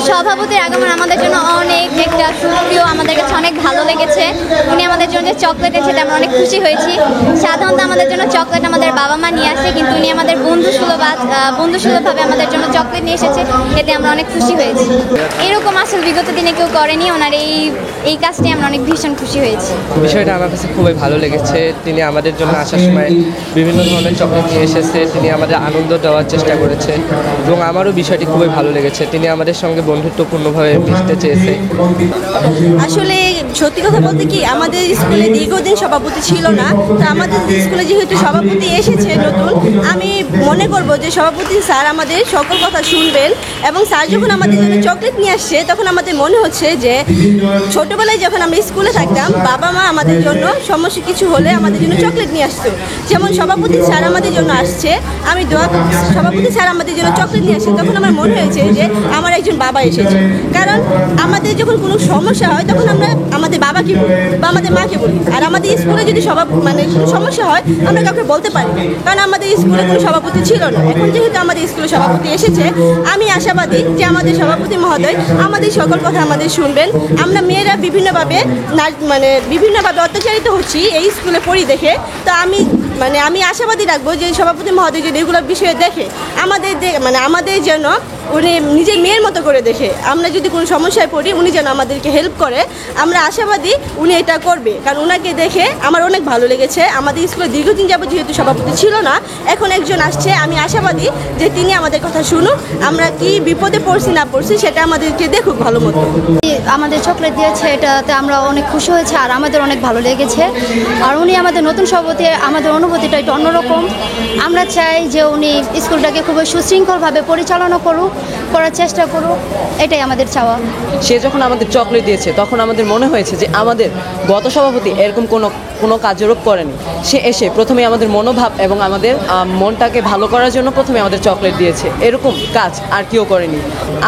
সভাপতির আগমন আমাদের জন্য অনেক একটা সুপ্রিয়, আমাদের কাছে অনেক ভালো লেগেছে। উনি আমাদের জন্য যে চকলেট এনেছে আমরা অনেক খুশি হয়েছি। সাধারণত আমাদের জন্য চকলেট আমাদের বাবা মা নিয়ে আসে, কিন্তু উনি আমাদের বন্ধুসুলভভাবে আমাদের জন্য চকলেট নিয়ে এসেছে, এতে আমরা অনেক খুশি হয়েছি। এরকম আসলে বিগত দিনে কেউ করেনি, ওনার এই কাজটি আমরা অনেক ভীষণ খুশি হয়েছি। বিষয়টা আমার কাছে খুবই ভালো লেগেছে। তিনি আমাদের জন্য আসার সময় বিভিন্ন ধরনের চকলেট নিয়ে এসেছে, তিনি আমাদের আনন্দ দেওয়ার চেষ্টা করেছে এবং আমারও বিষয়টি খুবই ভালো লেগেছে। তিনি আমাদের সঙ্গে বন্ধুত্বপূর্ণভাবে মিশতে চেয়েছে। আসলে সত্যি কথা বলতে কি, আমাদের স্কুলে দীর্ঘদিন সভাপতি ছিল না, তো আমাদের স্কুলে যেহেতু সভাপতি এসেছে নতুন, আমি মনে করব যে সভাপতি স্যার আমাদের সকল কথা শুনবেন এবং স্যার যখন আমাদের জন্য চকলেট নিয়ে আসছে তখন আমাদের মনে হচ্ছে যে ছোটোবেলায় যখন আমরা স্কুলে থাকতাম বাবা মা আমাদের জন্য সমস্যা কিছু হলে আমাদের জন্য চকলেট নিয়ে আসতো। যেমন সভাপতি স্যার আমাদের জন্য আসছে, আমি দোয়া সভাপতি স্যার আমাদের জন্য চকলেট নিয়ে আসছে, তখন আমার মনে হয়েছে যে আমার একজন বাবা এসেছে। কারণ আমাদের যখন কোনো সমস্যা হয় তখন আমরা আমাদের বাবাকে বলি বা আমাদের মাকে বলি, আর আমাদের স্কুলে যদি কোনো সমস্যা হয় আমরা কাউকে বলতে পারি না, কারণ আমাদের স্কুলে কোনো সভাপতি ছিল না। এখন যেহেতু আমাদের স্কুলে সভাপতি এসেছে, আমি আশাবাদী যে আমাদের সভাপতি মহোদয় আমাদের সকল কথা আমাদের শুনবেন। আমরা মেয়েরা বিভিন্নভাবে অত্যাচারিত হচ্ছি এই স্কুলে পড়ি দেখে, তো আমি আশাবাদী রাখবো যে সভাপতি মহোদয় যদি এগুলো বিষয়ে দেখে আমাদের যেন উনি নিজের মেয়ের মতো করে দেখে, আমরা যদি কোনো সমস্যায় পড়ি উনি যেন আমাদেরকে হেল্প করে। আমরা আশাবাদী উনি এটা করবে, কারণ ওনাকে দেখে আমার অনেক ভালো লেগেছে। আমাদের স্কুলে দীর্ঘদিন যাবত যেহেতু সভাপতি ছিল না, এখন একজন আসছে, আমি আশাবাদী যে তিনি আমাদের কথা শুনুক, আমরা কি বিপদে পড়ছি না পড়ছি সেটা আমাদেরকে দেখুক ভালো মতো। আমাদের চকলেট দিয়েছে, এটাতে আমরা অনেক খুশি হয়েছে আর আমাদের অনেক ভালো লেগেছে। আর উনি আমাদের নতুন সভাপতি, আমাদের অনুভূতিটা একটু অন্যরকম। আমরা চাই যে উনি স্কুলটাকে খুবই সুশৃঙ্খলভাবে পরিচালনা করার চেষ্টা করুক, এটাই আমাদের চাওয়া। সে যখন আমাদের চকলেট দিয়েছে তখন আমাদের মনে হয়েছে যে আমাদের গত সভাপতি এরকম কোনো কার্যরূপ করেনি। সে এসে প্রথমে আমাদের মনোভাব এবং আমাদের মনটাকে ভালো করার জন্য প্রথমে আমাদের চকলেট দিয়েছে। এরকম কাজ আর কেউ করেনি।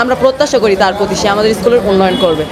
আমরা প্রত্যাশা করি তার প্রতি সে আমাদের স্কুলের উন্নয়ন করবে।